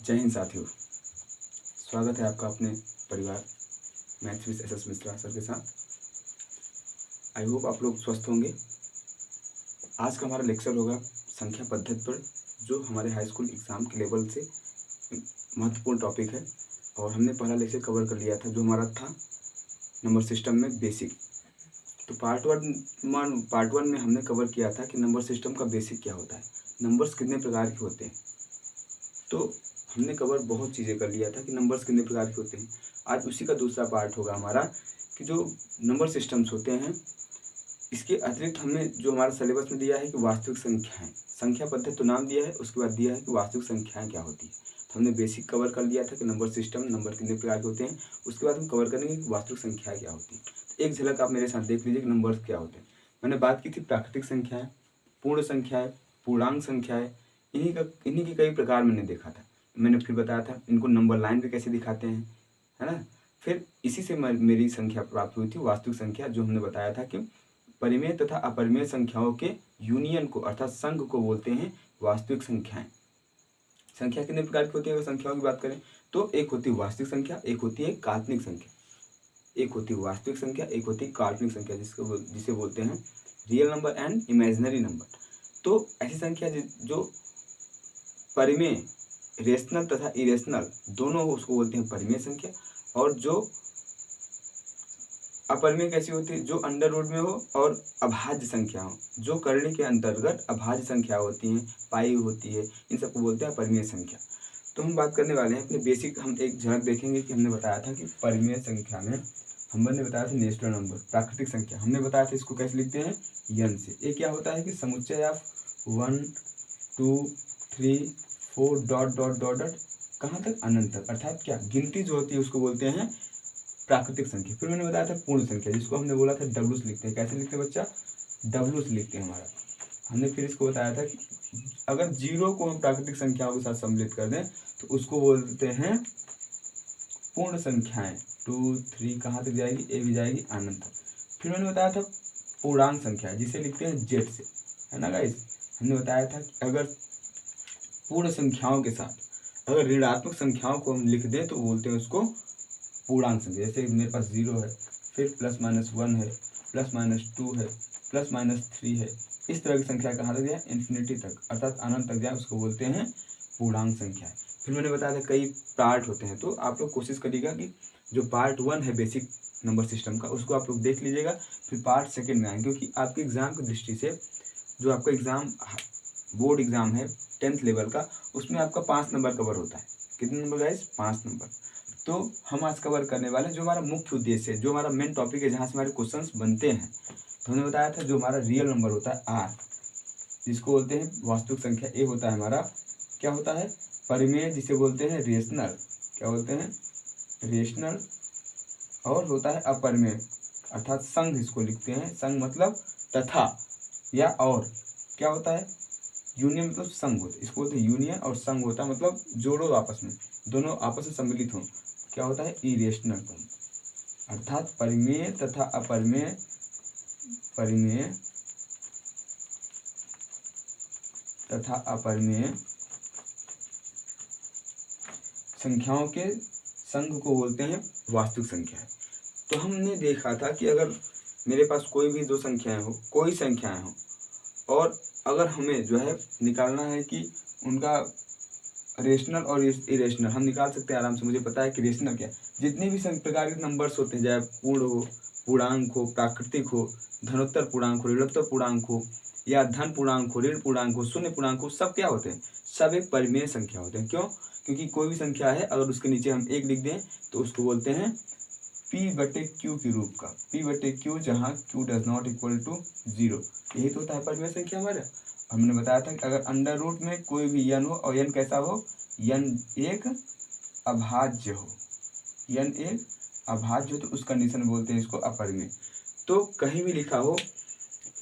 जय हिंद साथियों, स्वागत है आपका अपने परिवार maths with S Mishra sir के साथ। आई होप आप लोग स्वस्थ होंगे। आज का हमारा लेक्चर होगा संख्या पद्धति पर, जो हमारे हाई स्कूल एग्ज़ाम के लेवल से महत्वपूर्ण टॉपिक है। और हमने पहला लेक्चर कवर कर लिया था जो हमारा था नंबर सिस्टम में बेसिक। तो पार्ट वन में हमने कवर किया था कि नंबर सिस्टम का बेसिक क्या होता है, नंबर्स कितने प्रकार के होते हैं। तो हमने कवर बहुत चीज़ें कर लिया था कि नंबर्स कितने प्रकार के होते हैं। आज उसी का दूसरा पार्ट होगा हमारा कि जो नंबर सिस्टम्स होते हैं, इसके अतिरिक्त हमने जो हमारा सिलेबस में दिया है कि वास्तविक संख्याएं, संख्या पद्धति तो नाम दिया है, उसके बाद दिया है कि वास्तविक संख्याएं क्या होती है। तो हमने बेसिक कवर कर लिया था कि नंबर सिस्टम, नंबर कितने प्रकार के होते हैं। उसके बाद हम कवर करेंगे कि वास्तविक संख्याएं क्या होती है। तो एक झलक आप मेरे साथ देख लीजिए कि नंबर्स क्या होते हैं। मैंने बात की थी प्राकृतिक संख्याएं, पूर्ण संख्याएं, पूर्णांक संख्याएं, इन्हीं के कई प्रकार मैंने देखा था। मैंने फिर बताया था इनको नंबर लाइन पे कैसे दिखाते हैं, है ना। फिर इसी से मेरी संख्या प्राप्त हुई थी वास्तविक संख्या, जो हमने बताया था कि परिमेय तथा अपरिमेय संख्याओं के यूनियन को अर्थात संघ को बोलते हैं वास्तविक संख्याएं। संख्या कितने प्रकार की होती है, अगर संख्याओं की बात करें तो एक होती है वास्तविक संख्या, एक होती है काल्पनिक संख्या। एक होती है वास्तविक संख्या, एक होती है काल्पनिक संख्या, जिसे बोलते हैं real number and imaginary number. तो ऐसी संख्या जो परिमेय, रेशनल तथा इरेशनल दोनों हो, उसको बोलते हैं परिमेय संख्या। और जो अपरिमेय कैसी होती है, जो अंडर रूट में हो और अभाज्य संख्या हो, जो करणी के अंतर्गत अभाज्य संख्या होती हैं, पाई होती है, इन सबको बोलते हैं परिमेय संख्या। तो हम बात करने वाले हैं अपने बेसिक। हम एक झलक देखेंगे कि हमने बताया था कि परिमेय संख्या में हमने बताया था नेचुरल नंबर, प्राकृतिक संख्या हमने बताया था इसको कैसे लिखते हैं, यन से। ये क्या होता है कि समुच्चय of 1 2 3 4 dot dot dot dot कहाँ तक, अनंत तक, अर्थात क्या गिनती जो होती है उसको बोलते हैं प्राकृतिक संख्या। फिर मैंने बताया था पूर्ण संख्या, जिसको हमने बोला था डब्ल्यू से लिखते हैं। कैसे लिखते हैं बच्चा, डब्ल्यू से लिखते हैं हमारा। हमने फिर इसको बताया था कि अगर जीरो को हम प्राकृतिक संख्याओं के साथ सम्मिलित कर दें तो उसको बोलते हैं पूर्ण संख्याएं। 2 3 कहाँ तक जाएगी, ए भी जाएगी अनंत तक। फिर मैंने बताया था पूर्णांक संख्या, जिसे लिखते हैं जेड से, है ना गाइस। हमने बताया था कि अगर पूर्ण संख्याओं के साथ अगर ऋणात्मक संख्याओं को हम लिख दें तो बोलते हैं उसको पूर्णांक संख्या। जैसे मेरे पास 0 है, फिर +-1 है, +-2 है, +-3 है, इस तरह की संख्या कहाँ तक जाए, इन्फिनिटी तक, अर्थात अनंत तक जाए, उसको बोलते हैं पूर्णांक संख्या। फिर मैंने बताया था कई पार्ट होते हैं, तो आप लोग कोशिश करिएगा कि जो पार्ट 1 है बेसिक नंबर सिस्टम का, उसको आप लोग देख लीजिएगा। फिर पार्ट 2 में आए, क्योंकि आपके एग्जाम की दृष्टि से जो आपका एग्जाम बोर्ड एग्जाम है 10th लेवल का, उसमें आपका 5 नंबर कवर होता है। कितने नंबर गाइस, 5 नंबर। तो हम आज कवर करने वाले जो हमारा मुख्य उद्देश्य है, जो हमारा मेन टॉपिक है, जहाँ से हमारे क्वेश्चंस बनते हैं। तो हमने बताया था जो हमारा रियल नंबर होता है आर, जिसको बोलते हैं वास्तविक संख्या। ए होता है हमारा, क्या होता है, परिमेय, जिसे बोलते हैं रेशनल, क्या बोलते हैं, रेशनल। और होता है अपरिमेय, अर्थात संघ, इसको लिखते हैं संघ, मतलब तथा या और। क्या होता है, यूनियन मतलब संघ होता है, इसको बोलते हैं यूनियन। और संघ होता है मतलब जोड़ो आपस में, दोनों आपस में सम्मिलित हो, क्या होता है, इरेशनल फॉर्म। अर्थात परिमेय तथा अपरिमेय, परिमेय तथा अपरिमेय संख्याओं के संघ को बोलते हैं वास्तविक संख्या। तो हमने देखा था कि अगर मेरे पास कोई भी दो संख्याएं हो, कोई संख्याएं हो, और अगर हमें जो है निकालना है कि उनका रेशनल और इरेशनल, हम निकाल सकते हैं आराम से। मुझे पता है कि रेशनल क्या, जितने भी प्रकार के नंबर्स होते हैं, चाहे पूर्ण हो, पूर्णांक हो, प्राकृतिक हो, धनोत्तर पूर्णांक हो, ऋणोत्तर पूर्णांक हो, या धन पूर्णांक हो, ऋण पूर्णांक हो, शून्य पूर्णांक हो, सब क्या होते हैं, सब एक परिमेय संख्या होते हैं। क्यों, क्योंकि कोई भी संख्या है अगर उसके नीचे हम 1 लिख दें तो उसको बोलते हैं P/Q के रूप का, P/Q, जहाँ Q does not equal to 0। यही तो होता है परिमेय संख्या हमारा। हमने बताया था कि अगर अंडर रूट में कोई भी n हो और n कैसा हो, n एक अभाज्य हो, n एक अभाज्य हो, तो उस कंडीशन बोलते हैं इसको अपरिमेय। तो कहीं भी लिखा हो,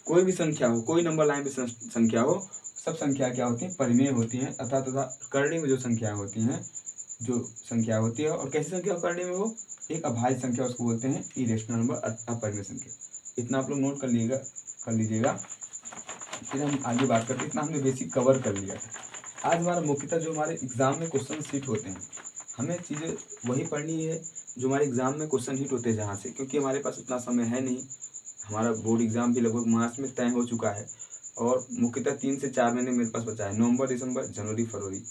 कोई भी संख्या हो, कोई नंबर लाइन पे संख्या हो, सब संख्या क्या होती है, परिमेय होती हैं। तथा करणी में जो संख्याएं होती हैं, जो संख्या होती है, और कैसी संख्या करणी में हो, एक अभाज्य संख्या, उसको बोलते हैं इरेशनल नंबर, अपरिमेय संख्या। इतना आप लोग नोट कर लीजिएगा। फिर हम आगे बात करते हैं। इतना हमने बेसिक कवर कर लिया था। आज हमारा मुख्यतः जो हमारे एग्ज़ाम में क्वेश्चन हिट होते हैं, हमें चीज़ें वही पढ़नी है जो हमारे एग्ज़ाम में क्वेश्चन हिट होते हैं जहाँ से, क्योंकि हमारे पास उतना समय है नहीं। हमारा बोर्ड एग्ज़ाम भी लगभग मार्च में तय हो चुका है और मुख्यतः 3 से 4 महीने मेरे पास बचा है। नवंबर, दिसंबर, जनवरी, फरवरी,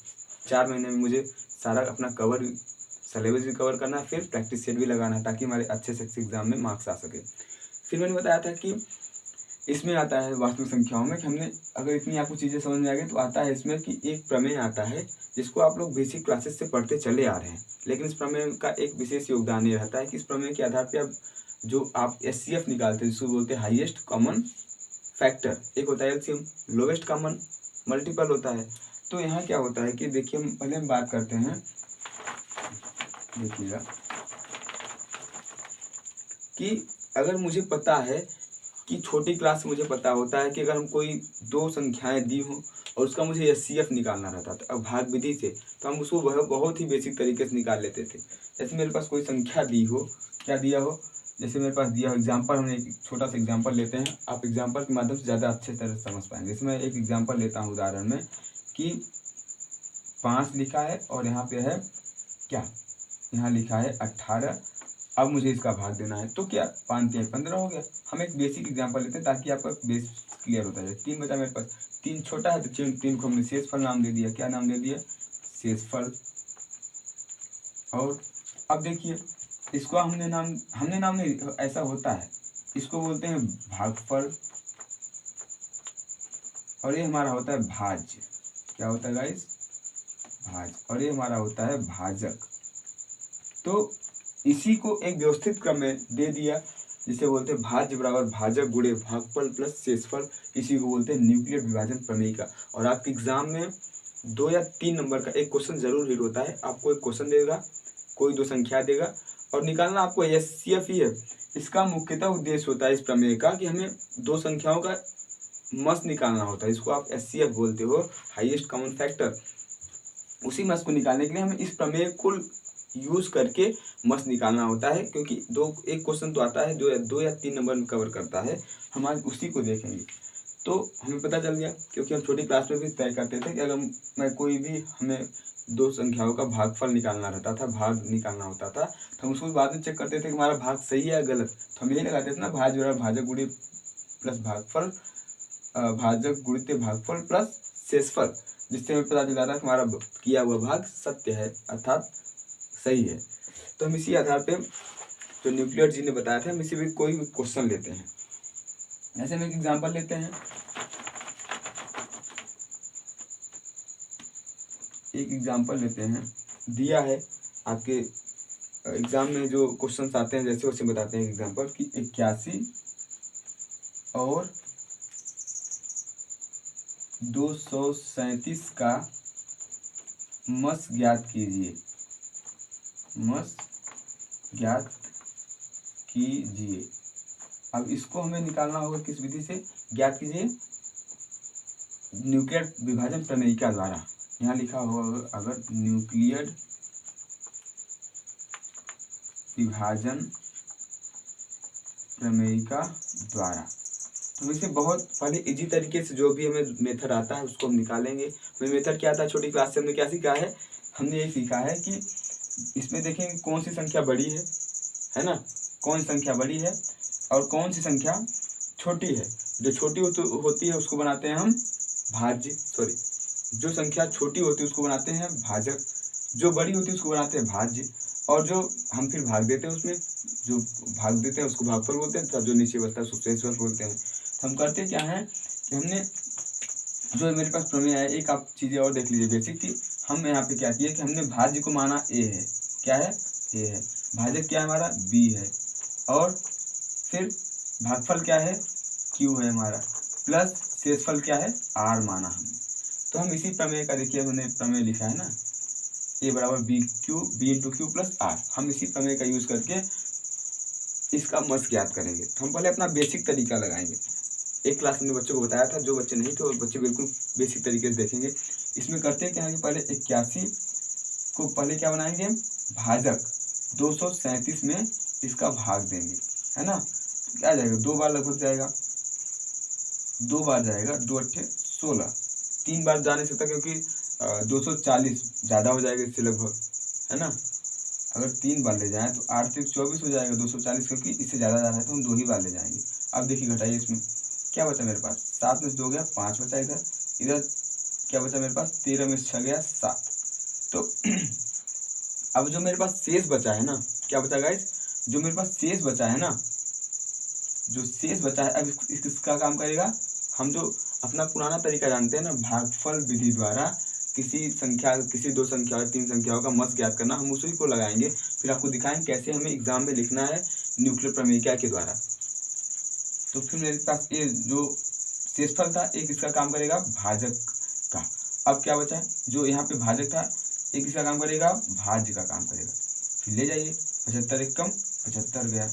4 महीने में मुझे सारा अपना सिलेबस भी कवर करना है, फिर प्रैक्टिस सेट भी लगाना है ताकि हमारे अच्छे से अच्छे एग्ज़ाम में मार्क्स आ सके। फिर मैंने बताया था कि इसमें आता है वास्तविक संख्याओं में कि हमने अगर इतनी आपको चीज़ें समझ में आ गई तो आता है इसमें कि एक प्रमेय आता है जिसको आप लोग बेसिक क्लासेस से पढ़ते चले आ रहे हैं, लेकिन इस प्रमेय का एक विशेष योगदान ये रहता है कि इस प्रमेय के आधार पे आप एचसीएफ निकालते हैं, जिसको बोलते हैं हाईएस्ट कॉमन फैक्टर। एक होता है एलसीएम, लोवेस्ट कॉमन मल्टीपल होता है। तो यहाँ क्या होता है कि देखिए, हम बात करते हैं, देखिएगा कि अगर मुझे पता है कि छोटी क्लास से मुझे पता होता है कि अगर हम कोई 2 संख्याएं दी हों और उसका मुझे एचसीएफ निकालना रहता था, अब भाग विधि से, तो हम उसको वह बहुत ही बेसिक तरीके से निकाल लेते थे। जैसे मेरे पास कोई संख्या दी हो, क्या दिया हो, जैसे मेरे पास दिया हो एग्जाम्पल, हम एक छोटा सा एग्जाम्पल लेते हैं, आप एग्जाम्पल के माध्यम से ज़्यादा अच्छे तरह से समझ पाएंगे। जैसे मैं एक एग्जाम्पल लेता हूँ उदाहरण में कि 5 लिखा है और यहाँ पे है क्या, यहाँ लिखा है 18। अब मुझे इसका भाग देना है, तो क्या 5 3 15 हो गया। हम एक बेसिक एग्जांपल लेते हैं ताकि आपका बेस क्लियर होता है। 3 बचा मेरे पास, 3 छोटा है तो 3 को हमने शेषफल नाम दे दिया। क्या नाम दे दिया? शेषफल। और अब देखिए, इसको हमने नाम नहीं, ऐसा होता है, इसको बोलते हैं भागफल और ये हमारा होता है भाज्य। क्या होता है गाइस? भाज्य। और ये हमारा होता है भाजक। तो इसी को एक व्यवस्थित क्रम में दे दिया, जिसे बोलते हैं भाज्य बराबर भाजक गुणे भागफल प्लस शेषफल। इसी को बोलते हैं न्यूक्लियर विभाजन प्रमेय का। और आपके एग्जाम में 2 या 3 नंबर का एक क्वेश्चन जरूर हिट होता है। आपको एक क्वेश्चन देगा, कोई 2 संख्या देगा और निकालना आपको एचसीएफ ही है। इसका मुख्यतः उद्देश्य होता है इस प्रमेय का कि हमें 2 संख्याओं का मस निकालना होता है। इसको आप एचसीएफ बोलते हो, हाईएस्ट कॉमन फैक्टर। उसी मस को निकालने के लिए हमें इस प्रमेय को यूज करके मस निकालना होता है, क्योंकि एक क्वेश्चन तो आता है जो 2 या 3 नंबर में कवर करता है। हम आज उसी को देखेंगे। तो हमें पता चल गया, क्योंकि हम छोटी क्लास में भी तय करते थे कि अगर मैं कोई भी, हमें 2 संख्याओं का भागफल निकालना रहता था, भाग निकालना होता था, तो हम उसको बाद में चेक करते थे कि हमारा भाग सही है या गलत। तो हम यही लगाते थे ना, भाज्य बराबर भाजक गुणे प्लस भागफल, भाजक गुणित भागफल प्लस शेषफल, जिससे हमें पता चल रहा है कि हमारा किया हुआ भाग सत्य है, अर्थात सही है। तो हम इसी आधार पे, जो न्यूक्लियर जी ने बताया था, हम इसी में कोई भी क्वेश्चन लेते हैं। ऐसे में एक एग्जांपल लेते हैं। एक एग्जांपल लेते हैं, दिया है आपके एग्जाम में जो क्वेश्चन आते हैं जैसे वैसे बताते हैं एग्जांपल कि 81 और 237 का मस ज्ञात कीजिए। मस ज्ञात कीजिए। अब इसको हमें निकालना होगा किस विधि से? ज्ञात कीजिए न्यूक्लियर विभाजन प्रमेयिका द्वारा। यहाँ लिखा होगा अगर न्यूक्लियर विभाजन प्रमेयिका द्वारा, तो वैसे बहुत पहले इजी तरीके से जो भी हमें मेथड आता है उसको हम निकालेंगे। हमें मेथड क्या आता है? छोटी क्लास से हमने क्या सीखा है? हमने ये सीखा है कि इसमें देखेंगे कौन सी संख्या बड़ी है ना, कौन सी संख्या बड़ी है और कौन सी संख्या छोटी है। जो छोटी होती है उसको बनाते हैं हम भाज्य, जो संख्या छोटी होती है उसको बनाते हैं भाजक, जो बड़ी होती है उसको बनाते हैं भाज्य, और जो हम फिर भाग देते हैं उसमें, जो भाग देते हैं उसको भागफल बोलते हैं, तब जो नीचे बचता है उसको शेषफल बोलते हैं। तो हम करते क्या है कि हमने जो मेरे पास प्रमेय है, एक आप चीज़ें और देख लीजिए बेसिक की। हम यहाँ पे क्या किए कि हमने भाज्य को माना ए है। क्या है? ए है। भाजक क्या है हमारा? बी है। और फिर भागफल क्या है? क्यू है हमारा। प्लस शेषफल क्या है? आर माना हमने। तो हम इसी प्रमेय का, देखिए हमने प्रमेय लिखा है ना, ए बराबर B into Q plus R. हम इसी प्रमेय का यूज करके इसका मस ज्ञात करेंगे। तो हम पहले अपना बेसिक तरीका लगाएंगे। एक क्लास में बच्चों को बताया था, जो बच्चे नहीं थे वो बच्चे बिल्कुल बेसिक तरीके से देखेंगे। इसमें करते क्या है कि पहले 81 को पहले क्या बनाएंगे? भाजक 237 में इसका भाग देंगे, है ना। क्या जाएगा? 2 बार लगभग जाएगा, 2 बार जाएगा, 2 8 16, 3 बार जा नहीं सकता क्योंकि 240 ज़्यादा हो जाएगा इससे लगभग, है ना। अगर 3 बार ले जाएँ तो 8 से 24 हो जाएगा, 240 क्योंकि इससे ज़्यादा जा रहा है तो हम 2 ही बार ले जाएँगे। अब देखिए घटाइए इसमें, क्या बचा मेरे पास, 7 में से 2 गया 5 बचा इधर, इधर क्या बचा मेरे पास, 13 में से 6 गया 7। तो अब जो मेरे पास शेष बचा है ना, क्या बचा गाइस, जो मेरे पास शेष बचा है ना, जो शेष बचा है अब इसका काम करेगा। हम जो अपना पुराना तरीका जानते हैं ना, भागफल विधि द्वारा किसी संख्या, किसी 2 संख्या और 3 संख्याओं का मस ज्ञात करना, हम उसी को लगाएंगे। फिर आपको दिखाएंगे कैसे हमें एग्जाम में लिखना है न्यूक्लियर प्रमेय के द्वारा। तो फिर मेरे पास ये जो शेषफल था, एक इसका काम करेगा भाजक का। अब क्या बचा, जो यहाँ पे भाजक था, एक इसका काम करेगा भाज्य का काम करेगा। फिर ले जाइए, 75 एक कम 75 गया,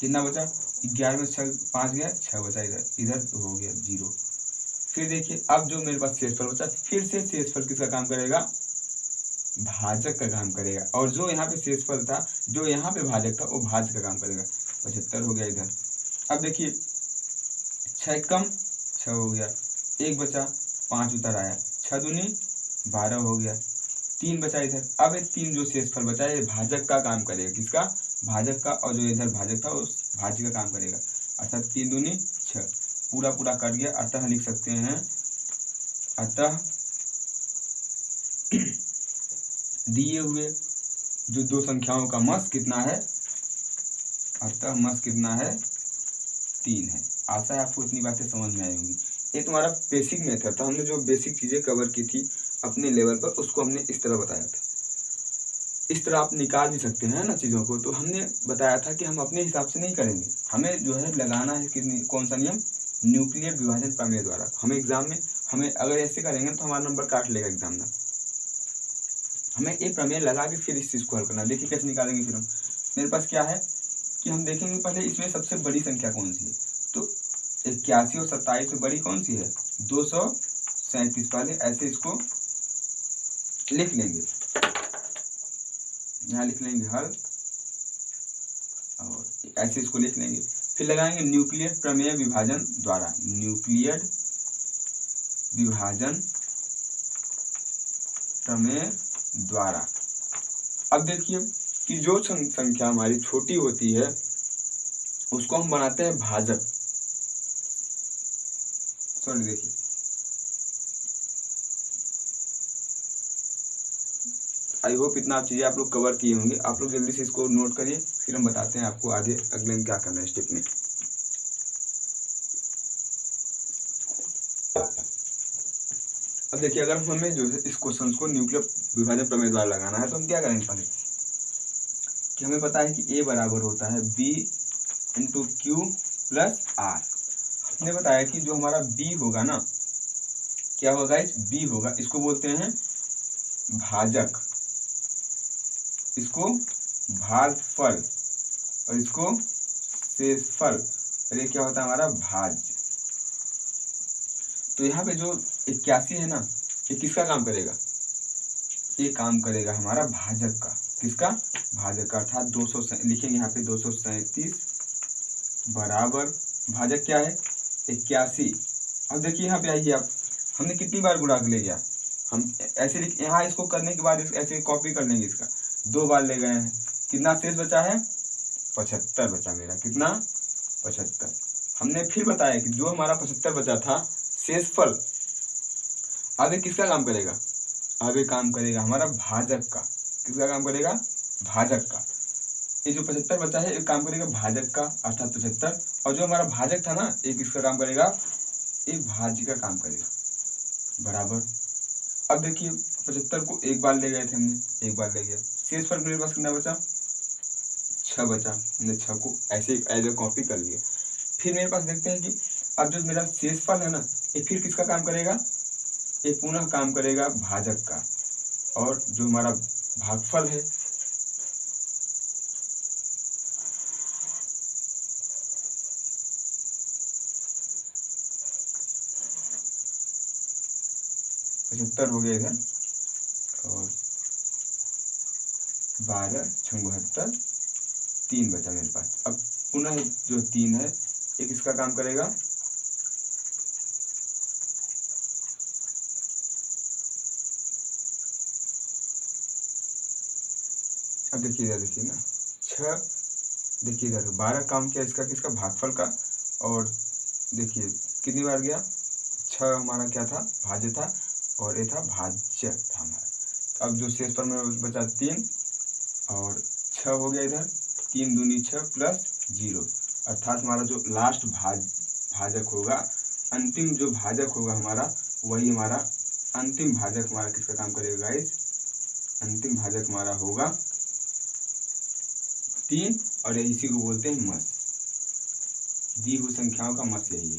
कितना बचा, 11 में 6 5 गया 6 बचा, इधर इधर हो गया 0। फिर देखिए अब जो मेरे पास शेषफल बचा, फिर से शेषफल किसका काम करेगा, भाजक का काम करेगा। और जो यहाँ पे शेषफल था, जो यहाँ पे भाजक था, वो भाज्य का काम करेगा। 75 हो गया इधर। अब देखिए 6 कम 6 हो गया, 1 बचा 5 उतर आया, 6 दूनी 12 हो गया, 3 बचा इधर। अब ये 3 जो शेषफल बचा है, ये भाजक का काम करेगा, किसका, भाजक का। और जो इधर भाजक था उस भाज्य का काम करेगा, अर्थात 3 दूनी 6, पूरा पूरा कट गया। अतः लिख सकते हैं, अतः दिए हुए जो 2 संख्याओं का मस कितना है, अतः मस कितना है, 3 है। आशा है आपको इतनी बातें समझ में आई होंगी। ये तुम्हारा बेसिक मेथड था, हमने जो बेसिक चीज़ें कवर की थी अपने लेवल पर, उसको हमने इस तरह बताया था। इस तरह आप निकाल भी सकते हैं ना चीज़ों को। तो हमने बताया था कि हम अपने हिसाब से नहीं करेंगे, हमें जो है लगाना है कि कौन सा नियम, न्यूक्लियर विभाजन प्रमेय द्वारा। हमें एग्जाम में, हमें अगर ऐसे करेंगे तो हमारा नंबर काट लेगा एग्जामिनर। हमें एक प्रमेय लगा के फिर इस चीज़ को हल करना। देखिए कैसे निकालेंगे फिर हम, मेरे पास क्या है कि हम देखेंगे पहले इसमें सबसे बड़ी संख्या कौन सी है। तो 81 और 27 में बड़ी कौन सी है, 237। पहले ऐसे इसको लिख लेंगे, यहाँ लिख लेंगे हल, और ऐसे इसको लिख लेंगे। फिर लगाएंगे न्यूक्लियर प्रमेय विभाजन द्वारा, न्यूक्लियर विभाजन प्रमेय द्वारा। अब देखिए कि जो संख्या हमारी छोटी होती है उसको हम बनाते हैं भाजक। सॉरी, देखिए आई होप इतना आप चीज़ें आप लोग कवर किए होंगे। आप लोग जल्दी से इसको नोट करिए, फिर हम बताते हैं आपको आगे अगले में क्या करना है स्टेप में। अब देखिए अगर हमें जो है इस क्वेश्चन को न्यूक्लियर विभाजन प्रमेय द्वारा लगाना है तो हम क्या करेंगे पहले, कि हमें पता है कि A बराबर होता है B into Q plus R. हमने बताया कि जो हमारा B होगा ना, क्या होगा इस B होगा, इसको बोलते हैं भाजक, इसको भागफल, और इसको शेषफल, और ये क्या होता है हमारा भाज्य। तो यहाँ पे जो 81 है ना, ये किसका काम करेगा, ये काम करेगा हमारा भाजक का, किसका, भाजक का। अर्थात 200 लिखेंगे यहाँ पे 237 बराबर भाजक क्या है 81। अब देखिए यहाँ पे आइए आप, हमने कितनी बार गुणा ले गया, हम ऐसे लिख, यहाँ इसको करने के बाद ऐसे कॉपी कर लेंगे, इसका 2 बार ले गए हैं, कितना शेष बचा है 75 बचा मेरा, कितना 75। हमने फिर बताया कि जो हमारा 75 बचा था शेषफल, आगे किसका काम करेगा, आगे काम करेगा हमारा भाजक का। किसका काम करेगा, भाजक का। ये जो 75 बचा है एक काम करेगा भाजक का, अर्थात 75। और जो हमारा भाजक था ना, एक इसका काम करेगा, एक भाज्य का काम करेगा, बराबर। अब देखिए 75 को एक बार ले गए थे हमने, एक बार ले गया, शेषफल मेरे पास कितना बचा 6 बचा, हमने 6 को ऐसे एज ए कॉपी कर लिया। फिर मेरे पास देखते हैं कि अब जो मेरा शेषफल है ना, ये फिर किसका काम करेगा, ये पुनः काम करेगा भाजक का। और जो हमारा भागफल है, पचहत्तर हो गया इधर, और 12 6 72, 3 बचा मेरे पास। अब पुनः जो 3 है, एक इसका काम करेगा, अब देखिए इधर देखिए ना, 6, देखिए इधर 12 काम किया इसका किसका, भागफल का। और देखिए कितनी बार गया, 6 हमारा क्या था, भाज्य था, और ये था भाज्य था हमारा। तो अब जो शेष पर में बचा 3 और 6 हो गया इधर, 3 दूनी 6 प्लस 0, अर्थात हमारा जो लास्ट भाजक होगा, अंतिम जो भाजक होगा हमारा, वही हमारा अंतिम भाजक हमारा किसका काम करेगा गाइस, अंतिम भाजक हमारा होगा 3, और इसी को बोलते हैं मस। दी हुई संख्याओं का मस यही है।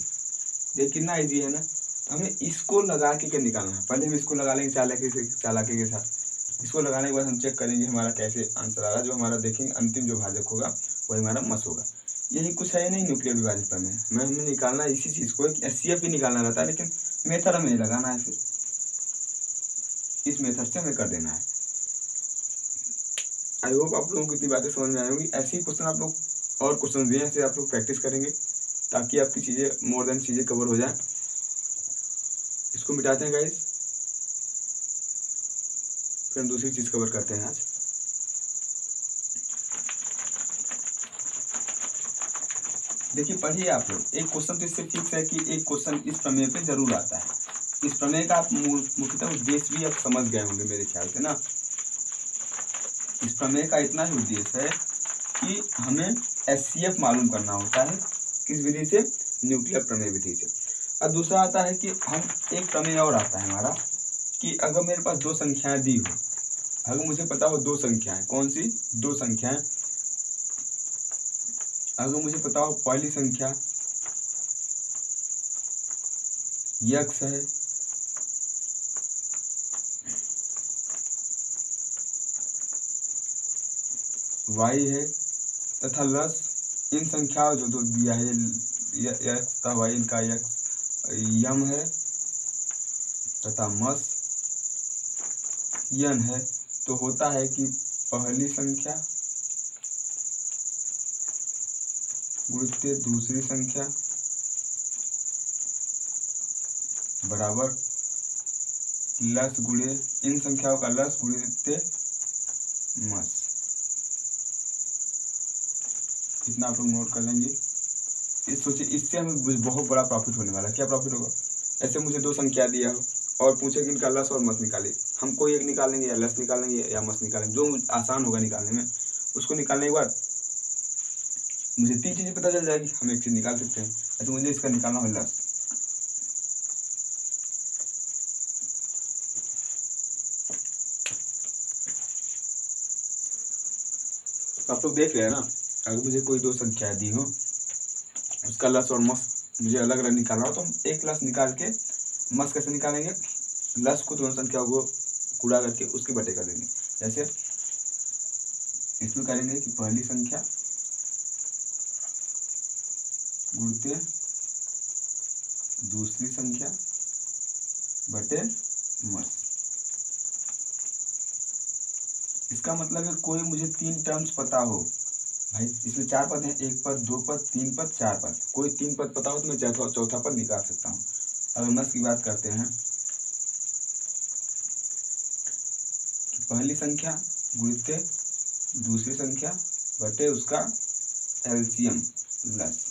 देख कितना ईजी है ना। तो हमें इसको लगा के क्या निकालना है, पहले हम इसको लगा लेंगे चालाकी के साथ। इसको लगाने के बाद हम चेक करेंगे हमारा कैसे आंसर आ रहा है। जो हमारा देखेंगे अंतिम जो भाजक होगा वही हमारा मस होगा। यही कुछ है नहीं न्यूक्लियर विभाजित में हमें निकालना इसी चीज़ को, एक HCF ही निकालना रहता है, लेकिन मेथड हमें लगाना है, फिर इस मेथड से हमें कर देना है। आई होप आप लोगों को कितनी बातें समझ में आई होंगी। ऐसे ही क्वेश्चन आप लोग और क्वेश्चन दिए ऐसे आप लोग प्रैक्टिस करेंगे ताकि आपकी चीज़ें मोर देन चीज़ें कवर हो जाए। इसको मिटाते हैं गाइस, फिर हम दूसरी चीज़ कवर करते हैं आज। देखिए पढ़िए आप लोग, एक क्वेश्चन तो इससे फिक्स है कि एक क्वेश्चन इस प्रमेय पे जरूर आता है। इस प्रमेय का आप मुख्यतः उद्देश्य भी आप समझ गए होंगे मेरे ख्याल से ना। इस प्रमेय का इतना ही उद्देश्य है कि हमें HCF मालूम करना होता है, किस विधि से, न्यूक्लियर प्रमेय विधि से। अब दूसरा आता है कि हम एक प्रमेय और आता है हमारा कि अगर मेरे पास 2 संख्याएं दी हो, अगर मुझे पता हो 2 संख्याएं, कौन सी 2 संख्याएं, अगर मुझे पता हो पहली संख्या x है, y है तथा लस इन संख्याओं जो दिया है x तथा y, इनका x यम है तथा मस यन है, तो होता है कि पहली संख्या गुणित दूसरी संख्या बराबर लस गुणे इन संख्याओं का लस गुणित मस। इतना आप लोग नोट कर लेंगे। इस सोचिए इससे हमें बहुत बड़ा प्रॉफिट होने वाला है। क्या प्रॉफिट होगा, ऐसे मुझे 2 संख्या दिया हो और पूछे कि इनका लस और मस निकाले, हम कोई एक निकालेंगे या लस निकालेंगे या मस निकालेंगे, जो आसान होगा निकालने में, उसको निकालने के बाद मुझे 3 चीज़ें पता चल जाएगी, हम एक चीज़ निकाल सकते हैं। ऐसे मुझे इसका निकालना हो लस, तो आप लोग देख रहे हैं ना, अगर मुझे कोई 2 संख्याएं दी हो, उसका लस और मस मुझे अलग अलग निकालना हो, तो हम एक लस निकाल के मस कैसे निकालेंगे, लस को दोनों संख्याओं को गुणा करके उसके बटे कर देंगे। जैसे इसमें करेंगे कि पहली संख्या गुणित दूसरी संख्या बटे मस। इसका मतलब है कोई मुझे 3 टर्म्स पता हो, भाई इसमें 4 पद हैं, 1 पद 2 पद 3 पद 4 पद, कोई 3 पद पता हो तो मैं चौथा पद निकाल सकता हूँ। अगर मस की बात करते हैं, पहली संख्या गुणित दूसरी संख्या बटे उसका एलसीएम लस।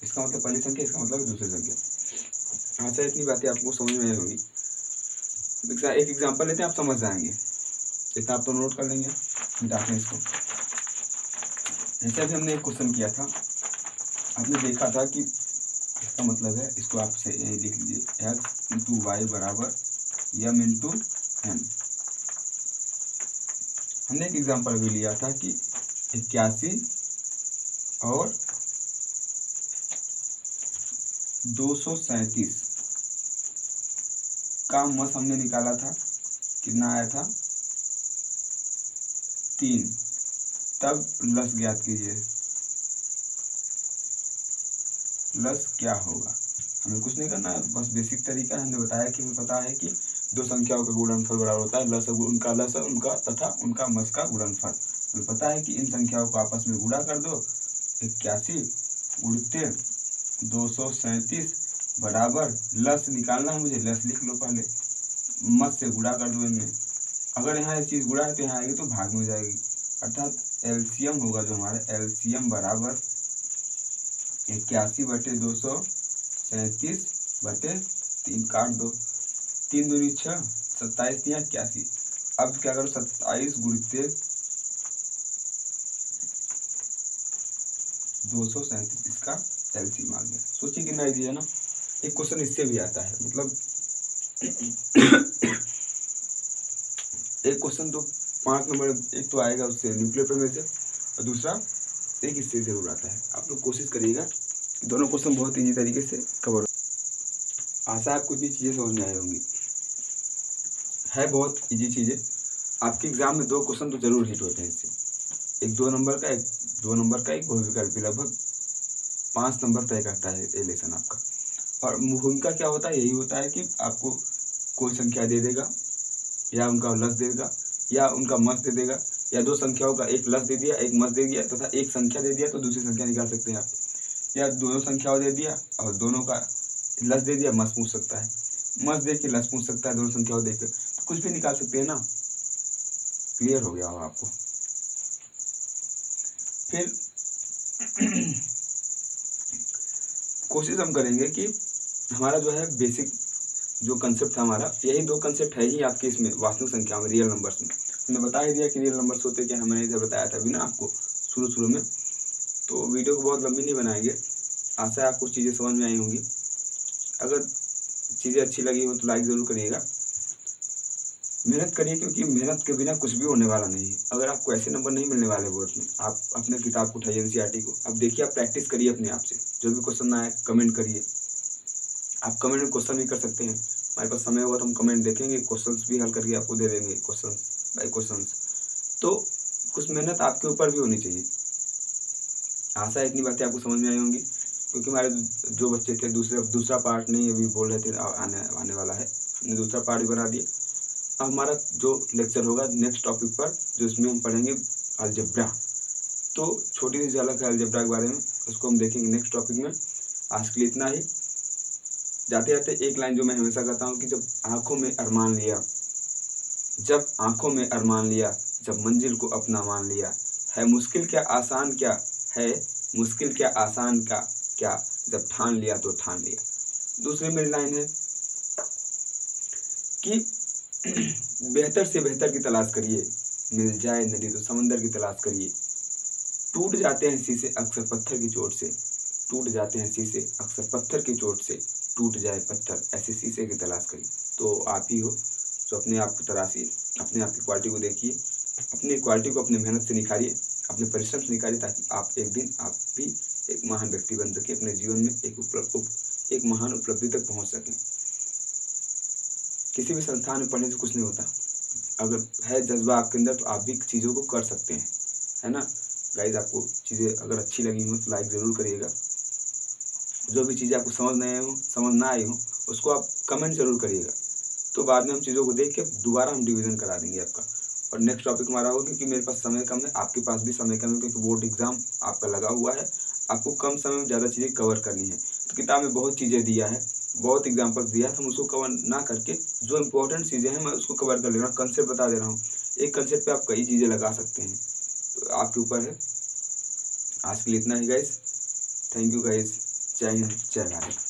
इसका मतलब पहली संख्या, इसका मतलब दूसरी संख्या। अच्छा इतनी बातें आपको समझ में आई होगी। एक एग्जांपल लेते हैं, आप समझ जाएंगे। इतना आप तो नोट कर लेंगे, मिटाते हैं इसको। जैसे अभी हमने एक क्वेश्चन किया था, आपने देखा था कि इसका मतलब है, इसको आप से लिख लीजिए, x इंटू वाई बराबर यम इंटू एम। हमने एक एग्जांपल भी लिया था कि 81 और 237 का मस हमने निकाला था, कितना आया था 3। तब लस ज्ञात कीजिए, लस क्या होगा। हमें कुछ नहीं करना है, बस बेसिक तरीका हमने बताया कि हमें पता है कि 2 संख्याओं का गुणनफल बराबर होता है लस उनका तथा उनका मस का गुणनफल। हमें पता है कि इन संख्याओं को आपस में गुणा कर दो, 81 गुणित 237 बराबर लस निकालना है मुझे, लस लिख लो पहले, मस से गुणा कर दो इनमें। अगर यहाँ ये चीज़ गुणा है तो यहाँ आएगी तो भाग में हो जाएगी, अर्थात एलसीएम होगा जो हमारा एलसीएम बराबर 81/237/3 काट दो, 3 दूनी 6, 27 या 81। अब क्या करो 27 गुणित 237, इसका एलसीएम आ गया। सोचिए कितना इजी है ना। एक क्वेश्चन इससे भी आता है, मतलब एक क्वेश्चन तो 5 नंबर एक तो आएगा उससे न्यूक्लियर में से, और दूसरा एक इससे जरूर आता है। आप लोग कोशिश करिएगा, दोनों क्वेश्चन बहुत इजी तरीके से कवर। आशा आपको इतनी चीज़ें समझ में आई होंगी, है बहुत इजी चीज़ें। आपके एग्जाम में 2 क्वेश्चन तो जरूर हिट होते हैं इससे, एक 2 नंबर का, एक 2 नंबर का, एक बहुविकल्पी। लगभग 5 नंबर तय करता है ये लेसन आपका। और उनका क्या होता है, यही होता है कि आपको कोई संख्या दे देगा, या उनका लस दे देगा, या उनका मस दे देगा, या 2 संख्याओं का एक लस दे दिया, एक मस दे दिया, तथा एक संख्या दे दिया तो दूसरी संख्या निकाल सकते हैं आप, या दोनों संख्याओं दे दिया और दोनों का लस दे दिया, मस पूछ सकता है, मस दे के लस पूछ सकता है, दोनों संख्याओं दे के तो कुछ भी निकाल सकते हैं ना। क्लियर हो गया होगा आपको। फिर कोशिश हम करेंगे कि हमारा जो है बेसिक जो कंसेप्ट था हमारा, यही 2 कंसेप्ट है ही आपके इसमें वास्तविक संख्या में, रियल नंबर्स में। मैंने बता ही दिया कि रियल नंबर्स होते क्या, मैंने इधर बताया था अभी ना आपको शुरू में। तो वीडियो को बहुत लंबी नहीं बनाएंगे, आशा है आपको चीज़ें समझ में आई होंगी। अगर चीज़ें अच्छी लगी हो तो लाइक ज़रूर करिएगा, मेहनत करिए, क्योंकि मेहनत के बिना कुछ भी होने वाला नहीं है। अगर आपको ऐसे नंबर नहीं मिलने वाले बोर्ड में, आप अपने किताब को उठाइए, एनसीईआरटी को, अब देखिए, आप प्रैक्टिस करिए अपने आप से। जो भी क्वेश्चन आए कमेंट करिए, आप कमेंट में क्वेश्चन भी कर सकते हैं। हमारे पास समय होगा तो हम कमेंट देखेंगे, क्वेश्चंस भी हल करके आपको दे देंगे, क्वेश्चंस बाय क्वेश्चंस। तो कुछ मेहनत आपके ऊपर भी होनी चाहिए। आशा इतनी बातें आपको समझ में आई होंगी, क्योंकि हमारे जो बच्चे थे दूसरा पार्ट नहीं अभी बोल रहे थे आने वाला है, हमने दूसरा पार्ट भी बना दिया। अब हमारा जो लेक्चर होगा नेक्स्ट टॉपिक पर, जो इसमें हम पढ़ेंगे अलजेब्रा। तो छोटी सी झलक है अलजेब्रा के बारे में, उसको हम देखेंगे नेक्स्ट टॉपिक में। आज के लिए इतना ही। जाते जाते एक लाइन जो मैं हमेशा कहता हूँ कि जब आंखों में अरमान लिया, जब आंखों में अरमान लिया, जब मंजिल को अपना मान लिया, है मुश्किल क्या आसान क्या, है मुश्किल क्या आसान का क्या, जब ठान लिया तो ठान लिया। दूसरी मेरी लाइन है कि बेहतर से बेहतर की तलाश करिए, मिल जाए नदी तो समंदर की तलाश करिए। टूट जाते हैं शीशे अक्सर पत्थर की चोट से, टूट जाते हैं शीशे अक्सर पत्थर की चोट से, टूट जाए पत्थर ऐसे शीशे की तलाश करिए। तो आप ही हो जो अपने आप को तराशिए, अपने आप की क्वालिटी को देखिए, अपनी क्वालिटी को अपनी मेहनत से निखारिए, अपने परिश्रम से निखारिए, ताकि आप एक दिन आप भी एक महान व्यक्ति बन सके, अपने जीवन में एक महान उपलब्धि तक पहुंच सकें। किसी भी संस्थान में पढ़ने से कुछ नहीं होता, अगर है जज्बा आपके अंदर तो आप भी चीज़ों को कर सकते हैं, है ना गाइज। आपको चीज़ें अगर अच्छी लगी हो तो लाइक ज़रूर करिएगा। जो भी चीज़ें आपको समझ ना आई हो उसको आप कमेंट ज़रूर करिएगा, तो बाद में हम चीज़ों को देख के दोबारा हम डिवीज़न करा देंगे आपका। और नेक्स्ट टॉपिक हमारा होगा, क्योंकि मेरे पास समय कम है, आपके पास भी समय कम है, क्योंकि बोर्ड एग्ज़ाम आपका लगा हुआ है, आपको कम समय में ज़्यादा चीज़ें कवर करनी है। तो किताब में बहुत चीज़ें दिया है, बहुत एग्जाम्पल्स दिया है, हम उसको कवर ना करके जो इंपॉर्टेंट चीज़ें हैं मैं उसको कवर कर ले रहा हूँ, कंसेप्ट बता दे रहा हूँ। एक कंसेप्ट पे आप कई चीज़ें लगा सकते हैं, तो आपके ऊपर है। आज के लिए इतना ही गाइस, थैंक यू गाइस, जय हिंद, जय भारत।